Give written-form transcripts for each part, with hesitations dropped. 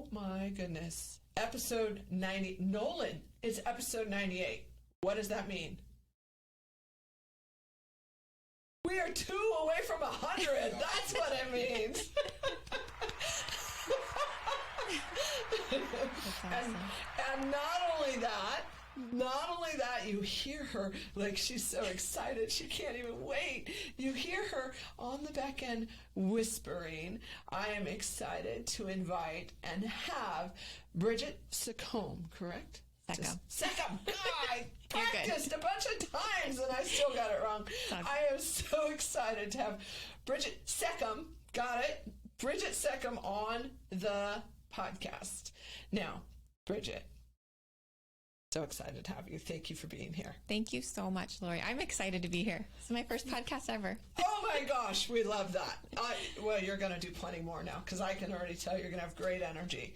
Oh my goodness. Episode 90. Nolan, it's episode 98. What does that mean? We are 2 away from 100. That's what it means. Awesome. And not only that, you hear her, like she's so excited, she can't even wait. You hear her on the back end whispering, I am excited to invite and have Bridget Seccombe, correct? Seccombe. I practiced a bunch of times and I still got it wrong. I am so excited to have Bridget Seccombe, got it? Bridget Seccombe on the podcast. Now, Bridget, so excited to have you. Thank you for being here. Thank you so much, Lori. I'm excited to be here. It's my first podcast ever. Oh my gosh, we love that. Well, you're going to do plenty more now because I can already tell you're going to have great energy.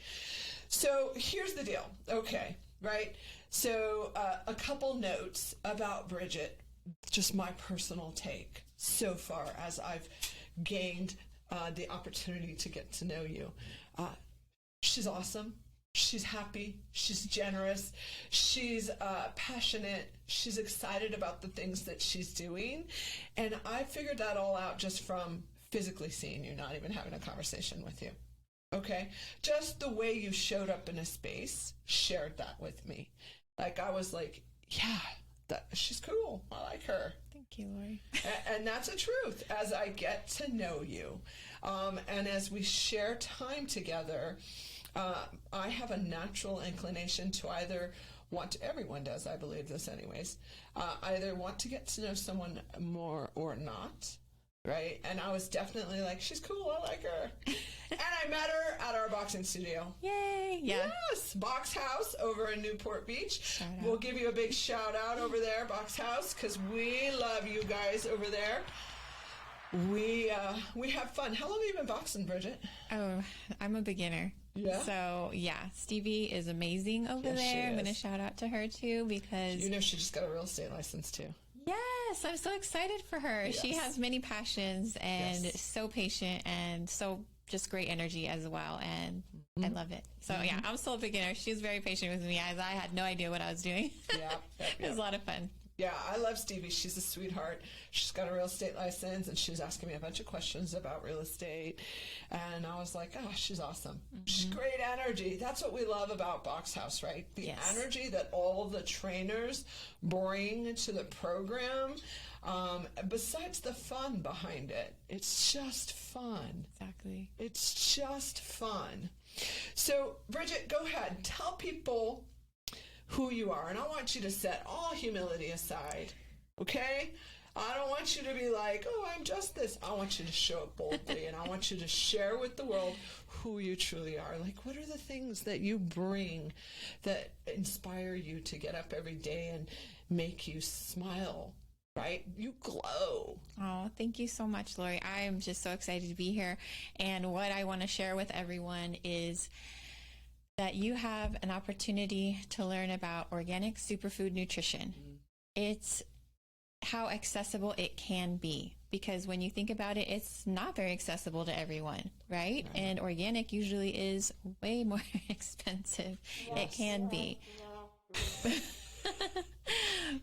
So here's the deal. Okay, right? So a couple notes about Bridget, just my personal take so far as I've gained the opportunity to get to know you. She's awesome. She's happy. She's generous. She's passionate. She's excited about the things that she's doing. And I figured that all out just from physically seeing you, not even having a conversation with you. Okay? Just the way you showed up in a space shared that with me. Like, I was like, yeah, she's cool. I like her. Thank you, Lori. And that's the truth. As I get to know you, and as we share time together, I have a natural inclination to either want to, everyone does, I believe this anyways, either want to get to know someone more or not, right? And I was definitely like, she's cool, I like her. And I met her at our boxing studio. Yay! Yeah. Yes, Box House over in Newport Beach. Shout out. We'll give you a big shout out over there, Box House, because we love you guys over there. We have fun. How long have you been boxing, Bridget? Oh, I'm a beginner. Yeah? So, yeah, Stevie is amazing over there. I'm going to shout out to her, too, because... You know she just got a real estate license, too. Yes, I'm so excited for her. Yes. She has many passions and so patient and so just great energy as well. And I love it. So, yeah, I'm still a beginner. She's very patient with me as I had no idea what I was doing. Yeah. It was a lot of fun. Yeah, I love Stevie. She's a sweetheart. She's got a real estate license, and she was asking me a bunch of questions about real estate. And I was like, oh, she's awesome. She's great energy. That's what we love about Box House, right? The energy that all the trainers bring to the program, besides the fun behind it. It's just fun. Exactly. It's just fun. So, Bridget, go ahead. Tell people who you are, and I want you to set all humility aside, okay? I don't want you to be like, oh, I'm just this. I want you to show up boldly, and I want you to share with the world who you truly are. Like, what are the things that you bring that inspire you to get up every day and make you smile, right? You glow. Oh, thank you so much, Lori. I am just so excited to be here, and what I want to share with everyone is that you have an opportunity to learn about organic superfood nutrition. It's how accessible it can be, because when you think about it, it's not very accessible to everyone, right? And organic usually is way more expensive. It can be.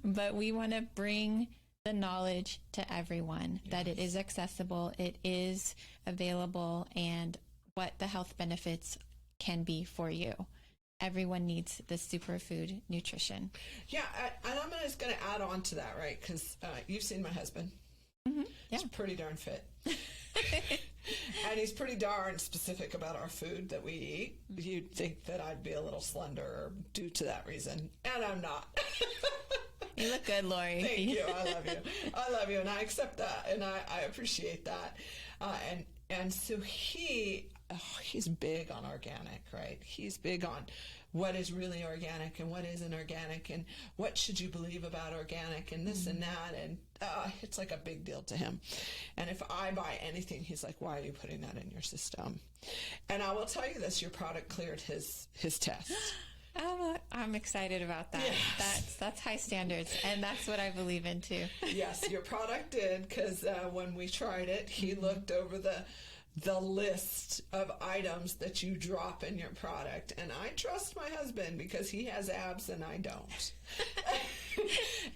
But we want to bring the knowledge to everyone that it is accessible, it is available, and what the health benefits can be for you. Everyone needs the superfood nutrition. Yeah, and I'm just going to add on to that, right? Because you've seen my husband. Yeah. He's pretty darn fit. And he's pretty darn specific about our food that we eat. You'd think that I'd be a little slender due to that reason, and I'm not. You look good, Lori. Thank you. I love you. I love you, and I accept that, and I appreciate that. And so he's big on organic, right? He's big on what is really organic and what isn't organic, and what should you believe about organic, and this and that, and it's like a big deal to him. And if I buy anything, he's like, why are you putting that in your system? And I will tell you this, your product cleared his test. I'm excited about that. Yes. That's high standards, and that's what I believe in too. Yes, your product did, because when we tried it, he looked over the the list of items that you drop in your product. And I trust my husband because he has abs and I don't.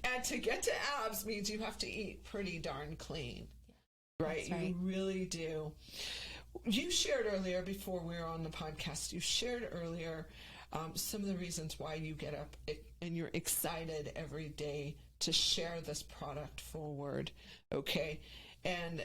And to get to abs means you have to eat pretty darn clean, right? That's right. You really do. You shared earlier, before we were on the podcast, you shared earlier some of the reasons why you get up and you're excited every day to share this product forward, okay? And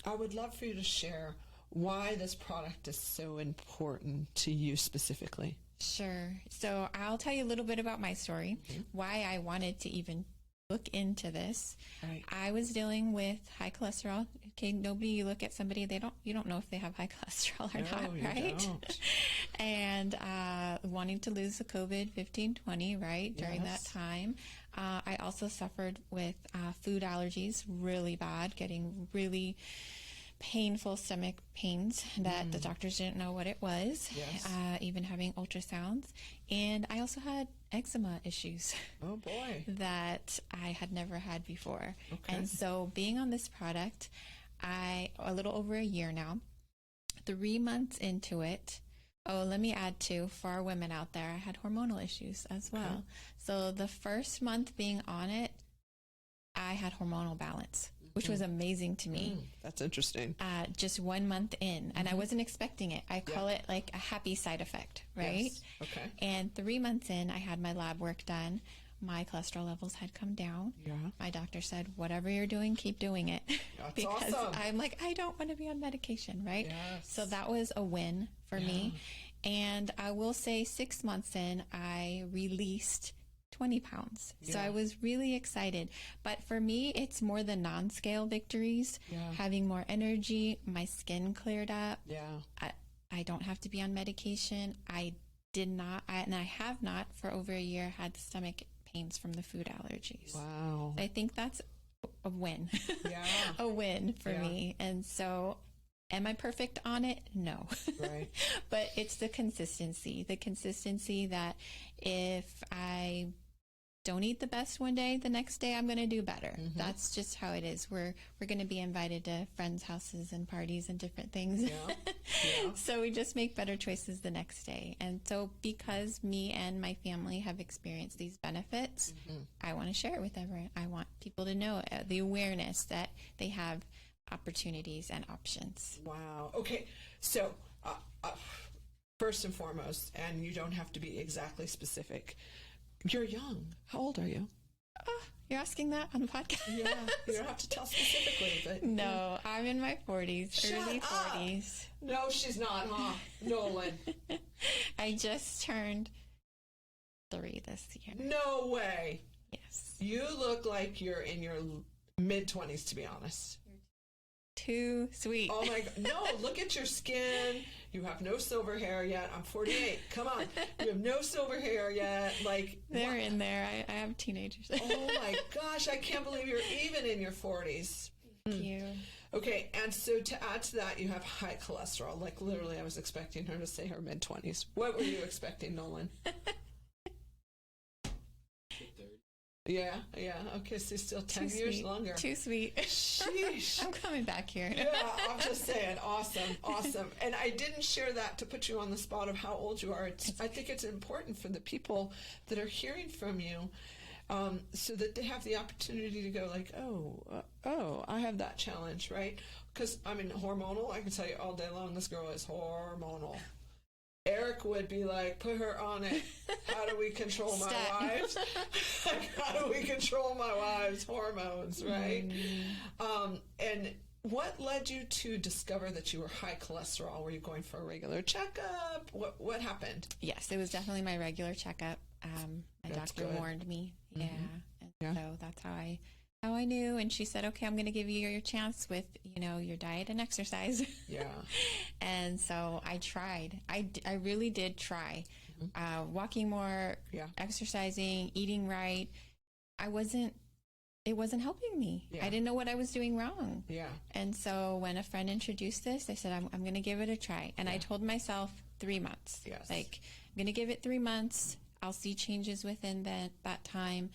I would love for you to share why this product is so important to you specifically. Sure. So I'll tell you a little bit about my story, why I wanted to even look into this. Right. I was dealing with high cholesterol. Okay, you look at somebody, you don't know if they have high cholesterol or not, you right? don't. And wanting to lose the COVID 15-20, right, during Yes. that time. I also suffered with food allergies, really bad, getting really painful stomach pains that the doctors didn't know what it was, Yes. even having ultrasounds. And I also had eczema issues Oh, boy. that I had never had before. Okay. And so being on this product, a little over a year now, 3 months into it, let me add too, for our women out there, I had hormonal issues as well. Okay. So the first month being on it, I had hormonal balance, which was amazing to me. That's interesting. Just 1 month in, and I wasn't expecting it. I call it like a happy side effect, right? Yes. Okay. And 3 months in, I had my lab work done. My cholesterol levels had come down. Yeah. My doctor said, whatever you're doing, keep doing it. That's because awesome. I'm like, I don't want to be on medication, right? Yes. So that was a win for me. And I will say 6 months in, I released 20 pounds. So Yeah. I was really excited. But for me, it's more the non-scale victories, Yeah. having more energy, my skin cleared up. Yeah. I don't have to be on medication. I did not, and I have not for over a year had stomach pains from the food allergies. Wow. I think that's a win. Yeah. A win for Yeah. me. And so, am I perfect on it? No. Right. But it's the consistency that if I don't eat the best one day, the next day I'm going to do better. That's just how it is. We're going to be invited to friends' houses and parties and different things. Yeah. Yeah. So we just make better choices the next day. And so because me and my family have experienced these benefits, I want to share it with everyone. I want people to know the awareness that they have opportunities and options. Wow. Okay. So, first and foremost, and you don't have to be exactly specific, you're young. How old are you? You're asking that on the podcast? Yeah. You don't have to tell specifically, but. No, I'm in my 40s, Shut early up. 40s. No, she's not, huh? Nolan. I just turned 3 this year. No way. Yes. You look like you're in your mid-20s, to be honest. Too sweet. Oh my God. No, look at your skin. You have no silver hair yet. I'm 48. Come on. You have no silver hair yet. Like, They're what? in there. I have teenagers. Oh my gosh. I can't believe you're even in your 40s. Thank you. Okay. And so to add to that, you have high cholesterol. Like, literally, I was expecting her to say her mid-20s. What were you expecting, Nolan? Yeah, yeah. Okay, so still 10 Too years sweet. longer. Too sweet. Sheesh. I'm coming back here. Yeah, I'm just saying, awesome. And I didn't share that to put you on the spot of how old you are. I think it's important for the people that are hearing from you, so that they have the opportunity to go like, oh, I have that challenge, right? Because, I mean, hormonal, I can tell you all day long, this girl is hormonal. Eric would be like, put her on it. How do we control my Stat. wives? How do we control my wives' hormones, right? And what led you to discover that you were high cholesterol? Were you going for a regular checkup? What happened? Yes, it was definitely my regular checkup. My That's doctor good. warned me. Yeah. And Yeah. so that's how I knew. And she said, okay, I'm going to give you your chance with, your diet and exercise. Yeah. And so I tried. I really did try. Walking more, Yeah. exercising, eating right. It wasn't helping me. Yeah. I didn't know what I was doing wrong. Yeah. And so when a friend introduced this, I said, I'm going to give it a try. And I told myself 3 months. Yes. Like, I'm going to give it 3 months. I'll see changes within that time.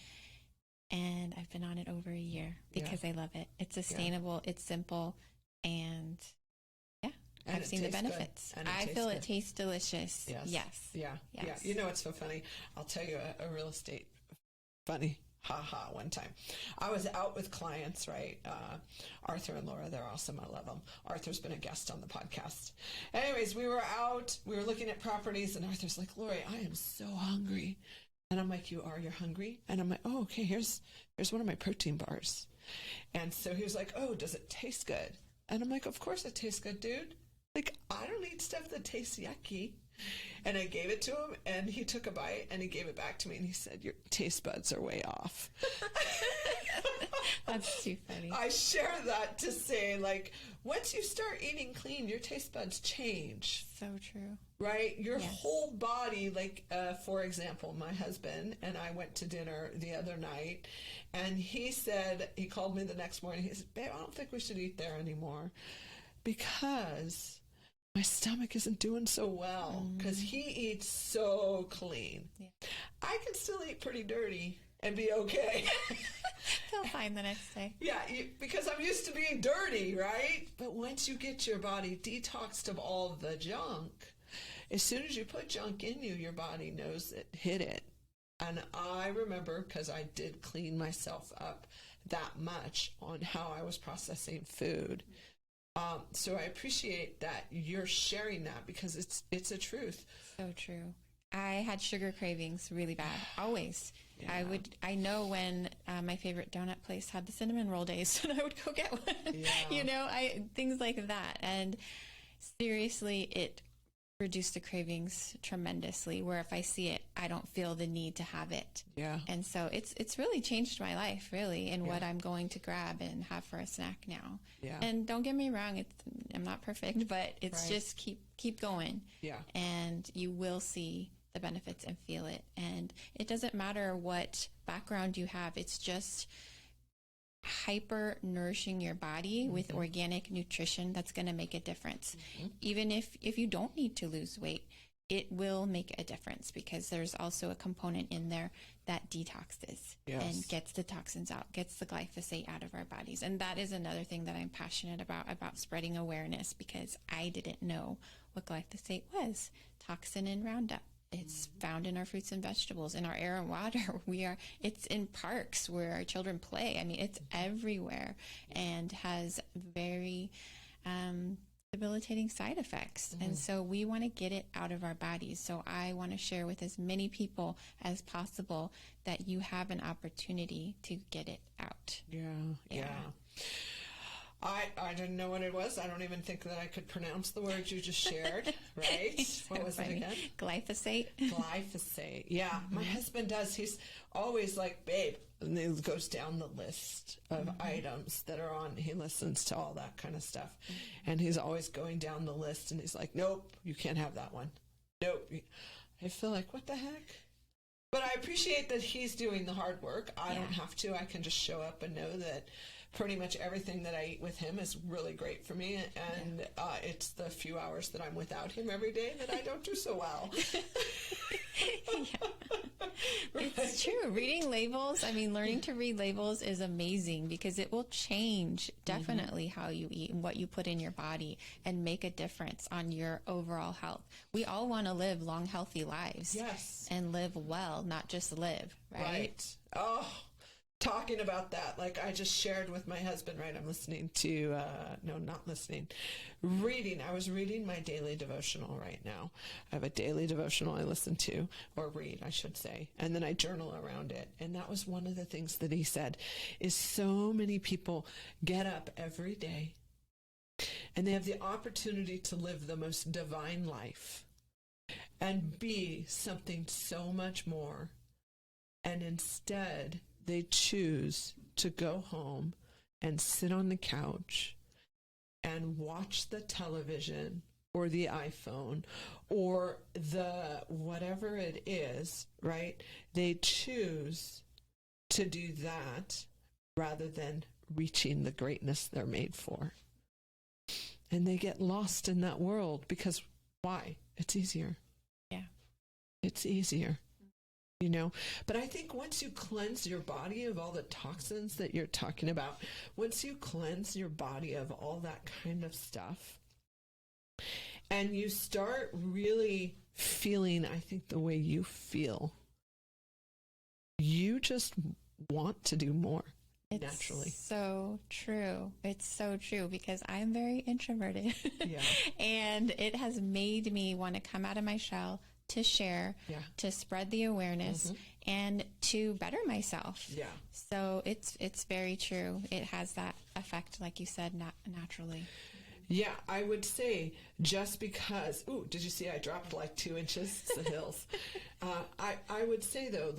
And I've been on it over a year because I love it. It's sustainable, it's simple, and I've seen the benefits. I feel it tastes delicious. Yes. Yeah. You know, it's so funny. I'll tell you a real estate funny one time. I was out with clients, right? Arthur and Laura, they're awesome. I love them. Arthur's been a guest on the podcast. Anyways, we were out, we were looking at properties, and Arthur's like, Lori, I am so hungry. And I'm like, you're hungry? And I'm like, oh, okay, here's one of my protein bars. And so he was like, oh, does it taste good? And I'm like, of course it tastes good, dude. Like, I don't eat stuff that tastes yucky. And I gave it to him, and he took a bite, and he gave it back to me, and he said, your taste buds are way off. That's too funny. I share that to say, like, once you start eating clean, your taste buds change. So true. Right? Your whole body, like, for example, my husband and I went to dinner the other night, and he called me the next morning, he said, babe, I don't think we should eat there anymore because my stomach isn't doing so well, because he eats so clean. Yeah. I can still eat pretty dirty and be okay. Feel fine the next day. Yeah, because I'm used to being dirty, right? But once you get your body detoxed of all the junk, as soon as you put junk in you, your body knows it hit it. And I remember, because I did clean myself up that much on how I was processing food. So I appreciate that you're sharing that, because it's a truth. So true. I had sugar cravings really bad, always. Yeah. I know when my favorite donut place had the cinnamon roll days, and I would go get one. Yeah. You know, things like that. And seriously, it reduced the cravings tremendously, where if I see it, I don't feel the need to have it. Yeah. And so it's really changed my life, really, and what I'm going to grab and have for a snack now. Yeah. And don't get me wrong, I'm not perfect, but it's just keep going. Yeah. And you will see the benefits and feel it. And it doesn't matter what background you have, it's just hyper nourishing your body with organic nutrition that's going to make a difference. Even if you don't need to lose weight, it will make a difference, because there's also a component in there that detoxes and gets the toxins out, gets the glyphosate out of our bodies. And that is another thing that I'm passionate about spreading awareness, because I didn't know what glyphosate was. Toxin in Roundup. It's found in our fruits and vegetables, in our air and water. It's in parks where our children play. I mean, it's everywhere, and has very debilitating side effects. And so we want to get it out of our bodies. So I want to share with as many people as possible that you have an opportunity to get it out. Yeah. I didn't know what it was. I don't even think that I could pronounce the words you just shared, right? So what was funny. it again? Glyphosate. Glyphosate. Yeah, my husband does. He's always like, babe, and he goes down the list of items that are on. He listens to all that kind of stuff. And he's always going down the list, and he's like, nope, you can't have that one. Nope. I feel like, what the heck? But I appreciate that he's doing the hard work. I don't have to. I can just show up and know that pretty much everything that I eat with him is really great for me, and it's the few hours that I'm without him every day that I don't do so well. Right. It's true. Reading labels, learning to read labels is amazing, because it will change definitely how you eat and what you put in your body, and make a difference on your overall health. We all want to live long, healthy lives. Yes. And live well, not just live, right? Oh, talking about that, like I just shared with my husband, right? I'm listening to, reading. I was reading my daily devotional right now. I have a daily devotional I listen to, or read, I should say, and then I journal around it. And that was one of the things that he said, is so many people get up every day and they have the opportunity to live the most divine life and be something so much more. And instead, they choose to go home and sit on the couch and watch the television or the iPhone or the whatever it is, right? They choose to do that rather than reaching the greatness they're made for. And they get lost in that world because why? It's easier. Yeah. It's easier. But I think once you cleanse your body of all the toxins that you're talking about, once you cleanse your body of all that kind of stuff, and you start really feeling, I think, the way you feel, you just want to do more naturally. So true. It's so true because I'm very introverted. Yeah. And it has made me want to come out of my shell to share, to spread the awareness, and to better myself. Yeah. So it's very true. It has that effect, like you said, naturally. Yeah, I would say just because, did you see I dropped like 2 inches? It's the hills. I would say though,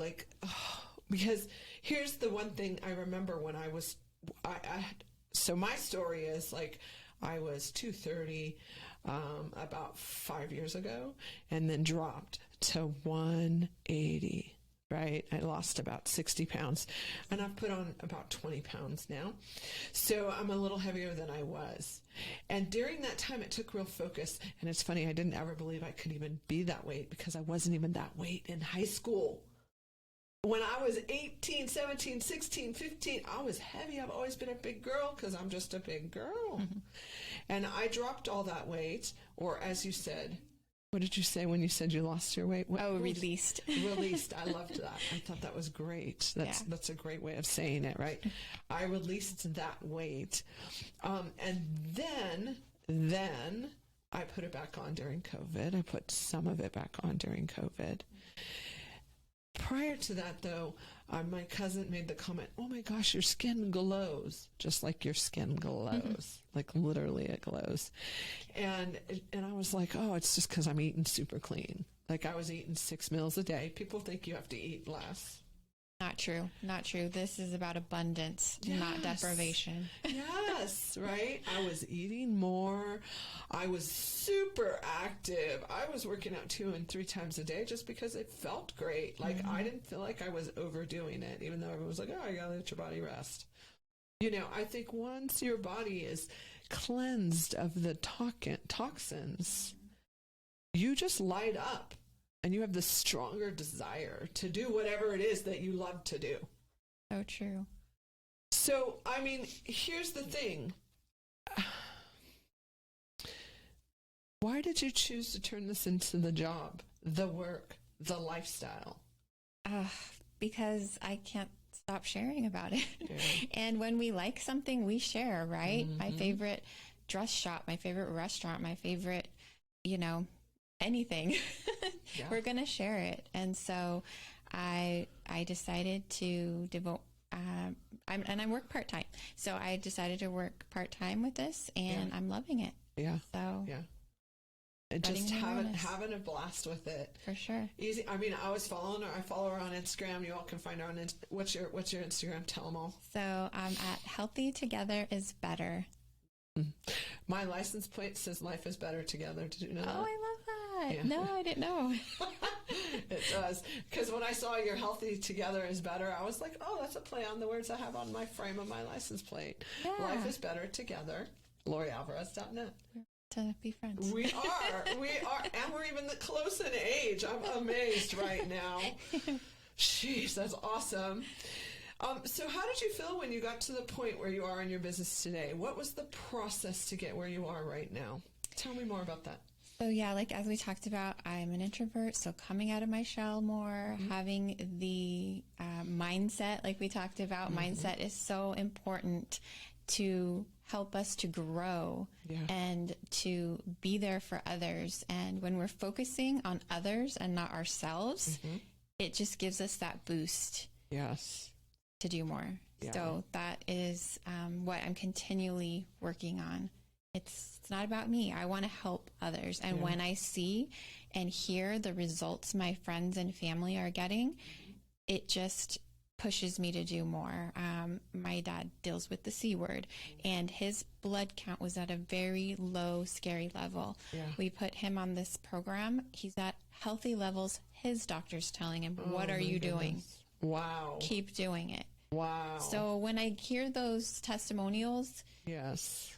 because here's the one thing I remember when so my story is like, I was 230 about 5 years ago, and then dropped to 180. Right? I lost about 60 pounds, and I've put on about 20 pounds now. So I'm a little heavier than I was. And during that time, it took real focus. And it's funny, I didn't ever believe I could even be that weight because I wasn't even that weight in high school. When I was 18, 17, 16, 15, I was heavy. I've always been a big girl because I'm just a big girl. And I dropped all that weight, or as you said, what did you say when you said you lost your weight? Released. Released. I loved that. I thought that was great. That's a great way of saying it, right? I released that weight. And then I put it back on during COVID. I put some of it back on during COVID. Prior to that, though, my cousin made the comment, "Oh my gosh, your skin glows," just like your skin glows, like literally it glows. And I was like, oh, it's just because I'm eating super clean. Like I was eating 6 meals a day. People think you have to eat less. Not true. Not true. This is about abundance, not deprivation. Yes, right? I was eating more. I was super active. I was working out 2 and 3 times a day just because it felt great. Like I didn't feel like I was overdoing it, even though everyone was like, oh, you gotta let your body rest. You know, I think once your body is cleansed of the toxins, you just light up. And you have the stronger desire to do whatever it is that you love to do. So true. So, I mean, here's the thing. Why did you choose to turn this into the job, the work, the lifestyle? Because I can't stop sharing about it. Yeah. And when we like something, we share, right? My favorite dress shop, my favorite restaurant, my favorite, anything. We're going to share it. And so I decided to devote, I work part-time. So I decided to work part-time with this, and I'm loving it. Yeah. So and just having a blast with it. For sure. Easy. I mean, I was following her. I follow her on Instagram. You all can find her on what's your Instagram? Tell them all. So I'm at Healthy Together is Better. My license plate says life is better together. Did you know that? Oh, I love that. Yeah. No, I didn't know. It does. Because when I saw your Healthy Together is Better, I was like, oh, that's a play on the words I have on my frame of my license plate. Yeah. Life is better together. LoriAlvarez.net. To be friends. We are. And we're even close in age. I'm amazed right now. Jeez, that's awesome. So how did you feel when you got to the point where you are in your business today? What was the process to get where you are right now? Tell me more about that. So yeah, like as we talked about, I'm an introvert, so coming out of my shell more, having the mindset, like we talked about, mindset is so important to help us to grow and to be there for others. And when we're focusing on others and not ourselves, it just gives us that boost. Yes. To do more. Yeah. So that is what I'm continually working on. It's not about me. I want to help others. And when I see and hear the results my friends and family are getting, it just pushes me to do more. My dad deals with the C word, and his blood count was at a very low, scary level. Yeah. We put him on this program. He's at healthy levels. His doctor's telling him, what are you doing? Wow. Keep doing it. Wow. So when I hear those testimonials, yes,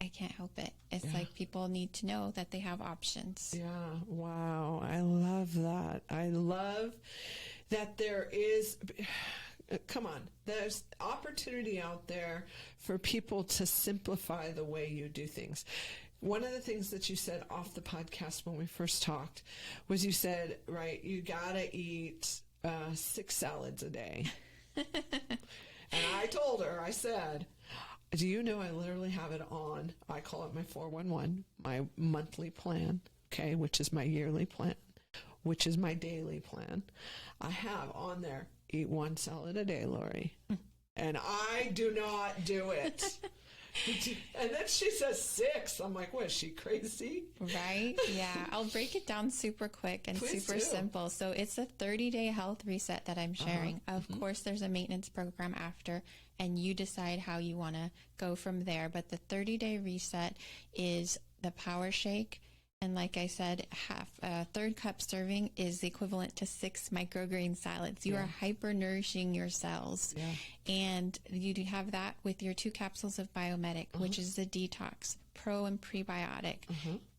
I can't help it. It's like people need to know that they have options. Yeah. Wow. I love that. I love that there is, come on, there's opportunity out there for people to simplify the way you do things. one of the things that you said off the podcast when we first talked was you said, right, you gotta eat 6 salads a day. And I told her, I said, do you know I literally have it on, I call it my 411, my monthly plan, okay, which is my yearly plan, which is my daily plan. I have on there, eat 1 salad a day, Lori. And I do not do it. And then she says 6. I'm like, what, is she crazy? Right? Yeah. I'll break it down super quick and Please super do. simple. So it's a 30-day health reset that I'm sharing. Of course, there's a maintenance program after, and you decide how you want to go from there. But the 30-day reset is the power shake. And like I said, a third cup serving is the equivalent to 6 microgreen salads. You are hyper nourishing your cells. Yeah. And you do have that with your 2 capsules of Biomedic, which is the detox, pro and prebiotic.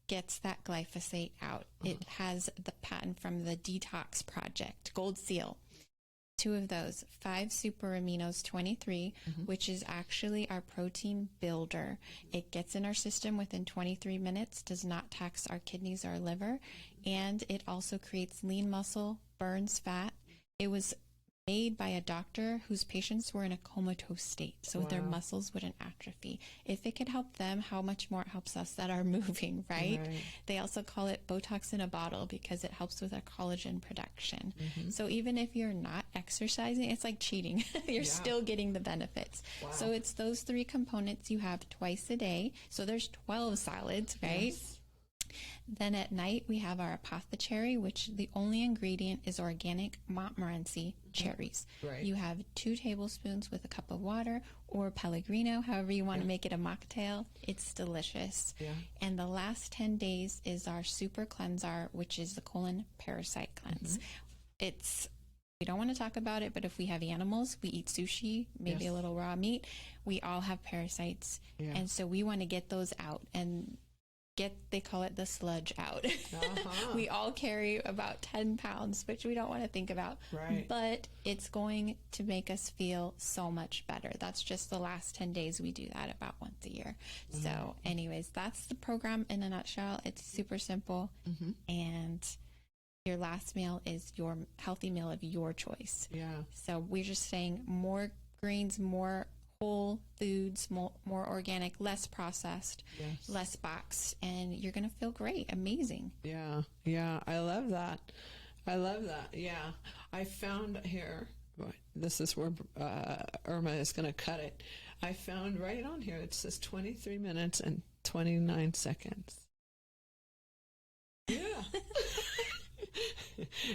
Gets that glyphosate out. It has the patent from the Detox Project, Gold Seal. 2 of those, 5 super aminos 23, which is actually our protein builder. It gets in our system within 23 minutes, does not tax our kidneys or liver, and it also creates lean muscle, burns fat. It was made by a doctor whose patients were in a comatose state, so their muscles wouldn't atrophy. If it could help them, how much more it helps us that are moving, right? They also call it Botox in a bottle because it helps with our collagen production. So even if you're not exercising, it's like cheating. You're still getting the benefits. So it's those 3 components you have twice a day. So there's 12 salads, right? Then at night, we have our apothecary, which the only ingredient is organic Montmorency cherries. You have 2 tablespoons with a cup of water, or Pellegrino, however you want to make it a mocktail. It's delicious. And the last 10 days is our super cleanser, which is the colon parasite cleanse. We don't want to talk about it, but if we have animals, we eat sushi, maybe a little raw meat. We all have parasites. And so we want to get those out and they call it the sludge out. We all carry about 10 pounds, which we don't want to think about. But it's going to make us feel so much better. That's just the last 10 days. We do that about once a year. So anyways, that's the program in a nutshell. It's super simple. And your last meal is your healthy meal of your choice. So we're just saying more greens, more whole foods, more organic, less processed, less boxed, and you're going to feel great. Amazing. Yeah. I love that. Yeah. I found here, this is where Irma is going to cut it. I found right on here, it says 23 minutes and 29 seconds. Yeah.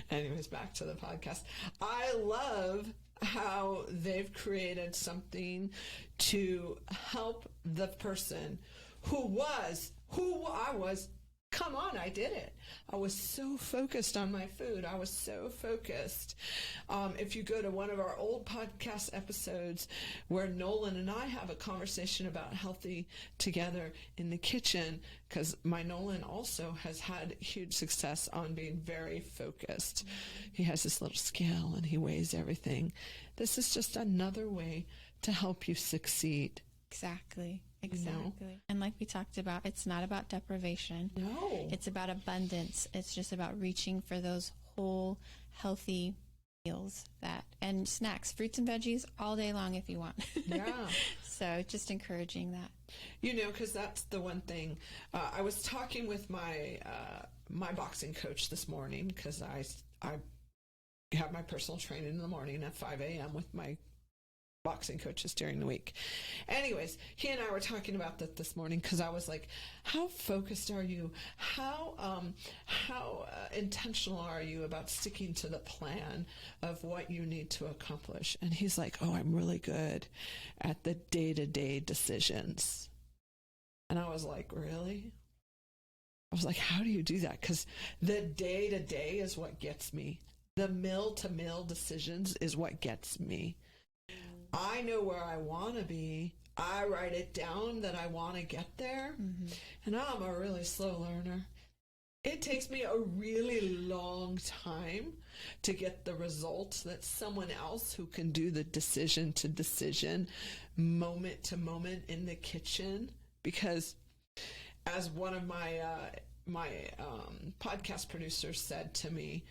Anyways, back to the podcast. I love how they've created something to help the person who I was. Come on, I did it. I was so focused on my food. I was so focused. If you go to one of our old podcast episodes where Nolan and I have a conversation about healthy together in the kitchen, because my Nolan also has had huge success on being very focused. He has this little scale and he weighs everything. This is just another way to help you succeed. Exactly. And like we talked about, it's not about deprivation. No. It's about abundance. It's just about reaching for those whole, healthy meals and snacks, fruits and veggies all day long if you want. Yeah. So just encouraging that. Because that's the one thing. I was talking with my boxing coach this morning, because I have my personal training in the morning at 5 a.m. with my boxing coaches during the week. Anyways, he and I were talking about that this morning, because I was like, how focused are you? How intentional are you about sticking to the plan of what you need to accomplish? And he's like, oh, I'm really good at the day-to-day decisions. And I was like, really? I was like, how do you do that? Because the day-to-day is what gets me. The mill-to-mill decisions is what gets me. I know where I want to be. I write it down that I want to get there. And I'm a really slow learner. It takes me a really long time to get the results that someone else who can do the decision to decision, moment to moment in the kitchen. Because as one of my podcast producers said to me,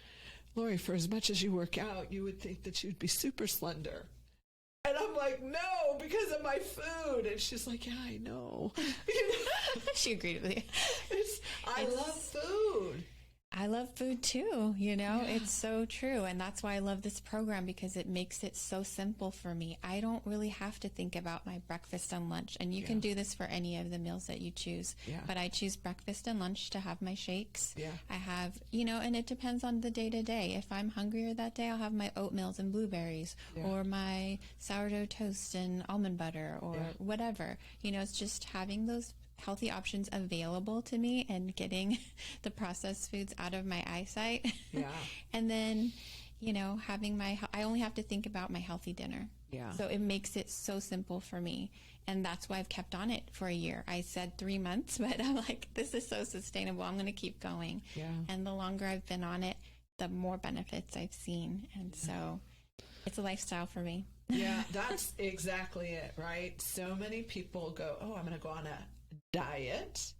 Lori, for as much as you work out, you would think that you'd be super slender. And I'm like, no, because of my food. And she's like, yeah, I know. She agreed with you. I love food. I love food too, It's so true. And that's why I love this program, because it makes it so simple for me. I don't really have to think about my breakfast and lunch. And you can do this for any of the meals that you choose. Yeah. But I choose breakfast and lunch to have my shakes. Yeah. I have, and it depends on the day to day. If I'm hungrier that day, I'll have my oatmeals and blueberries or my sourdough toast and almond butter or whatever. It's just having those healthy options available to me and getting the processed foods out of my eyesight. Yeah. And then, having I only have to think about my healthy dinner. Yeah. So it makes it so simple for me. And that's why I've kept on it for a year. I said 3 months, but I'm like, this is so sustainable. I'm going to keep going. Yeah. And the longer I've been on it, the more benefits I've seen. And so it's a lifestyle for me. Yeah, that's exactly it, right? So many people go, oh, I'm going to go on a diet,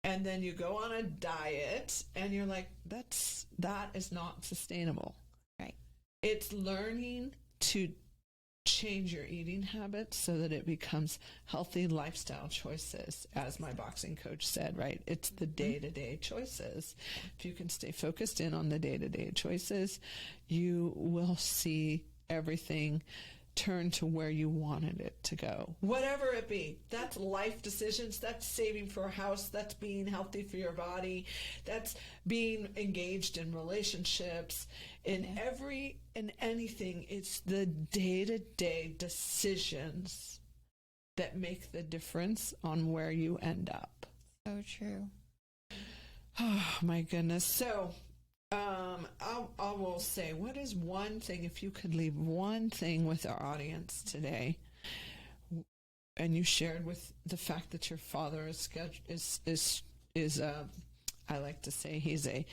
and then you go on a diet and you're like, that is not sustainable. Right. It's learning to change your eating habits so that it becomes healthy lifestyle choices, as my boxing coach said, right? It's the day-to-day choices. If you can stay focused in on the day-to-day choices, you will see everything turn to where you wanted it to go. Whatever it be. That's life decisions. That's saving for a house. That's being healthy for your body. That's being engaged in relationships. In anything, it's the day-to-day decisions that make the difference on where you end up. So true. Oh, my goodness. So, I will say, what is one thing, if you could leave one thing with our audience today, and you shared with the fact that your father is I like to say he's a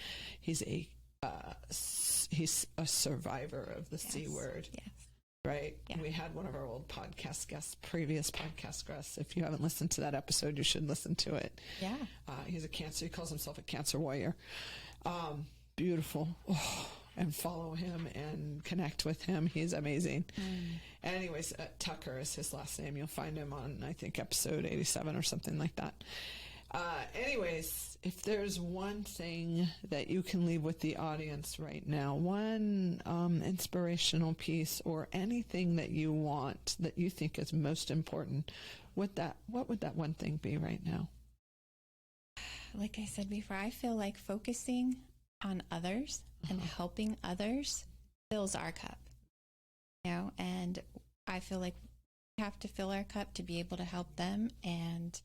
survivor of the C word. Yes. Right? Yeah. We had one of our old previous podcast guests. If you haven't listened to that episode, you should listen to it. Yeah. He calls himself a cancer warrior. Beautiful. And follow him and connect with him. He's amazing. Anyways, Tucker is his last name. You'll find him on, I think, episode 87 or something like that. Anyways, if there's one thing that you can leave with the audience right now, one inspirational piece or anything that you want, that you think is most important, what would that one thing be right now? Like I said before, I feel like focusing on others and helping others fills our cup, and I feel like we have to fill our cup to be able to help them, and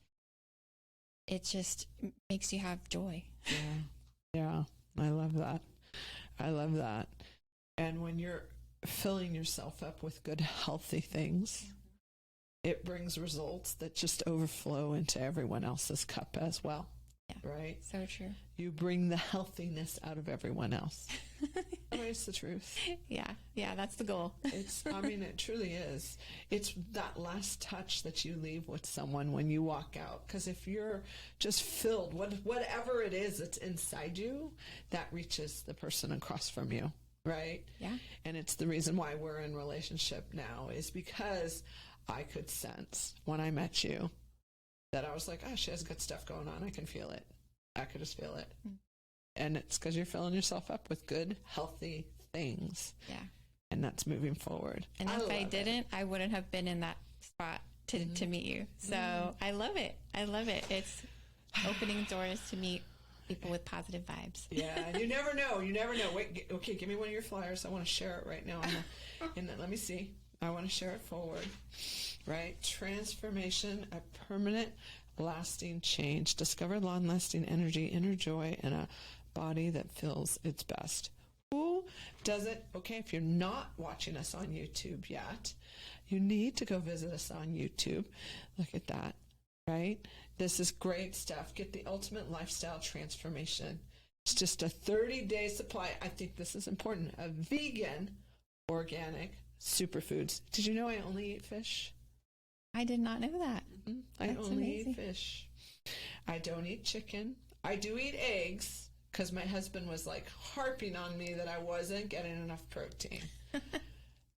it just makes you have joy. Yeah, I love that. And when you're filling yourself up with good, healthy things, it brings results that just overflow into everyone else's cup as well. Yeah. Right? So true. You bring the healthiness out of everyone else. I mean, it's the truth. Yeah, that's the goal. It truly is. It's that last touch that you leave with someone when you walk out. Because if you're just filled, whatever it is that's inside you, that reaches the person across from you. Right? Yeah. And it's the reason why we're in relationship now, is because I could sense when I met you that I was like, oh, she has good stuff going on. I can feel it. I could just feel it. And it's because you're filling yourself up with good, healthy things. Yeah. And that's moving forward. And if I didn't, I wouldn't have been in that spot to meet you. So I love it. It's opening doors to meet people with positive vibes. Yeah, and you never know. Wait, okay, give me one of your flyers. I want to share it right now. Let me see. I want to share it forward. Right? Transformation, a permanent, lasting change. Discover long-lasting energy, inner joy, and a body that feels its best. Who doesn't? Okay, if you're not watching us on YouTube yet, you need to go visit us on YouTube. Look at that. Right? This is great stuff. Get the ultimate lifestyle transformation. It's just a 30-day supply. I think this is important. A vegan, organic superfoods. Did you know I only eat fish? I did not know that. I only eat fish. I don't eat chicken. I do eat eggs because my husband was like harping on me that I wasn't getting enough protein.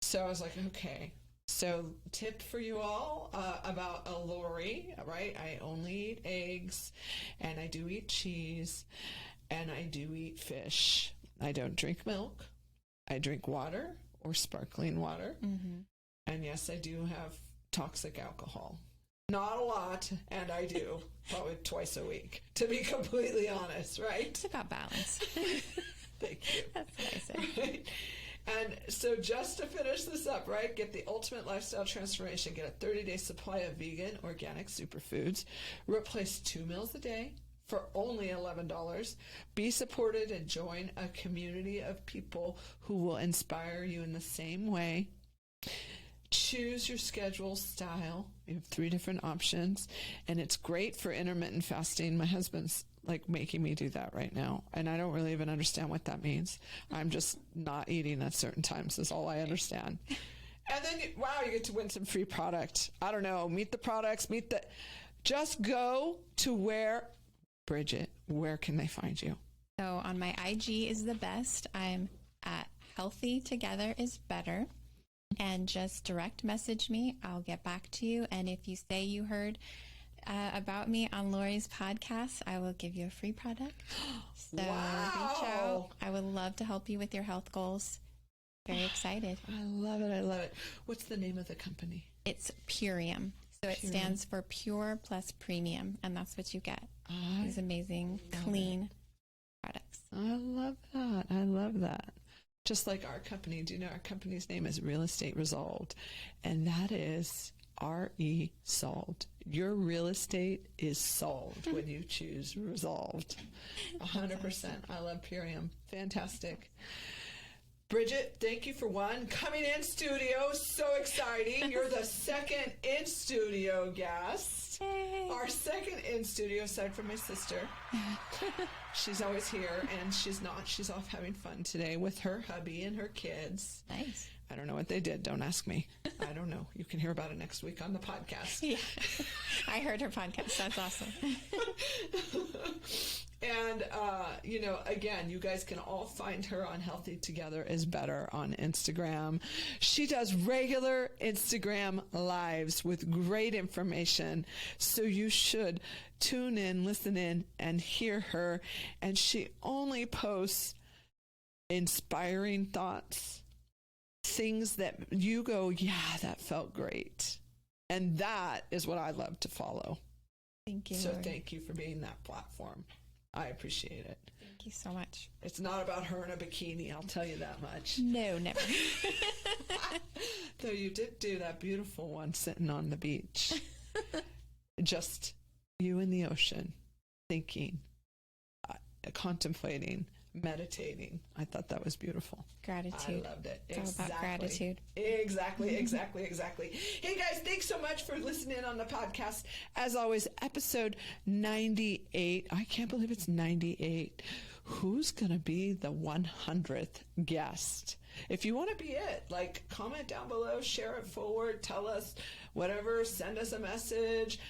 So I was like, okay. So tip for you all about Lori, right? I only eat eggs, and I do eat cheese, and I do eat fish. I don't drink milk. I drink water or sparkling water. Mm-hmm. And yes, I do have toxic alcohol. Not a lot, and I do probably twice a week, to be completely honest, right? It's about balance. Thank you. That's what I say. Right? And so just to finish this up, right, get the ultimate lifestyle transformation, get a 30-day supply of vegan, organic superfoods, replace 2 meals a day for only $11, be supported and join a community of people who will inspire you in the same way. Choose your schedule style. You have 3 different options, and it's great for intermittent fasting. My husband's like making me do that right now, and I don't really even understand what that means. I'm just not eating at certain times is all I understand. And then, you get to win some free product. I don't know, meet the products, just go to where, Bridget, where can they find you? So on my IG is the best. I'm at Healthy Together is Better. And just direct message me. I'll get back to you. And if you say you heard about me on Lori's podcast, I will give you a free product. So reach out. I would love to help you with your health goals. Very excited. I love it. I love it. What's the name of the company? It's Purium. So it stands for Pure Plus Premium. And that's what you get. These amazing, clean products. I love that. I love that. Just like our company, do you know our company's name is Real Estate Resolved? And that is R-E solved. Your real estate is solved when you choose Resolved. 100%. I love Purium. Fantastic. Bridget, thank you for coming in studio. So exciting. You're the second in studio guest. Yay. Our second in studio, aside from my sister. She's always here, and she's not. She's off having fun today with her hubby and her kids. Nice. I don't know what they did. Don't ask me. I don't know. You can hear about it next week on the podcast. Yeah. I heard her podcast. That's awesome. And, again, you guys can all find her on Healthy Together is Better on Instagram. She does regular Instagram lives with great information. So you should tune in, listen in, and hear her. And she only posts inspiring thoughts, things that you go, yeah, that felt great. And that is what I love to follow. Thank you. So Lori. thank you for being that platform. I appreciate it. Thank you so much. It's not about her in a bikini, I'll tell you that much. No, never. Though you did do that beautiful one sitting on the beach. Just you in the ocean, thinking, contemplating, meditating. I thought that was beautiful. Gratitude. I loved it. It's all about gratitude. Exactly. Hey guys, thanks so much for listening on the podcast. As always, episode 98. I can't believe it's 98. Who's going to be the 100th guest? If you want to be it, comment down below, share it forward, tell us whatever, send us a message.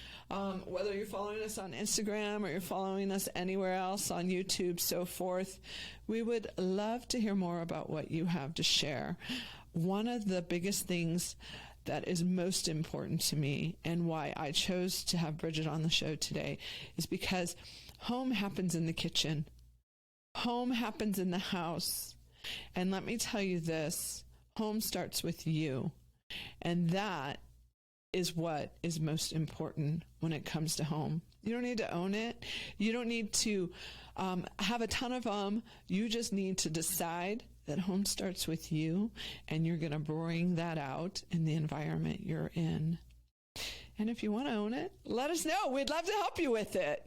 Whether you're following us on Instagram or you're following us anywhere else on YouTube, so forth, we would love to hear more about what you have to share. One of the biggest things that is most important to me and why I chose to have Bridget on the show today is because home happens in the kitchen. Home happens in the house. And let me tell you this, home starts with you. And that is what is most important when it comes to home. You don't need to own it. You don't need to have a ton of them. You just need to decide that home starts with you, and you're going to bring that out in the environment you're in. And if you want to own it, let us know. We'd love to help you with it.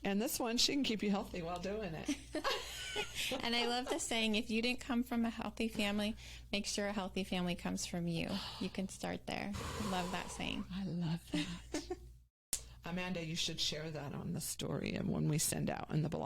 And this one, she can keep you healthy while doing it. And I love the saying, if you didn't come from a healthy family, make sure a healthy family comes from you. You can start there. I love that saying. I love that. Amanda, you should share that on the story and when we send out in the blog.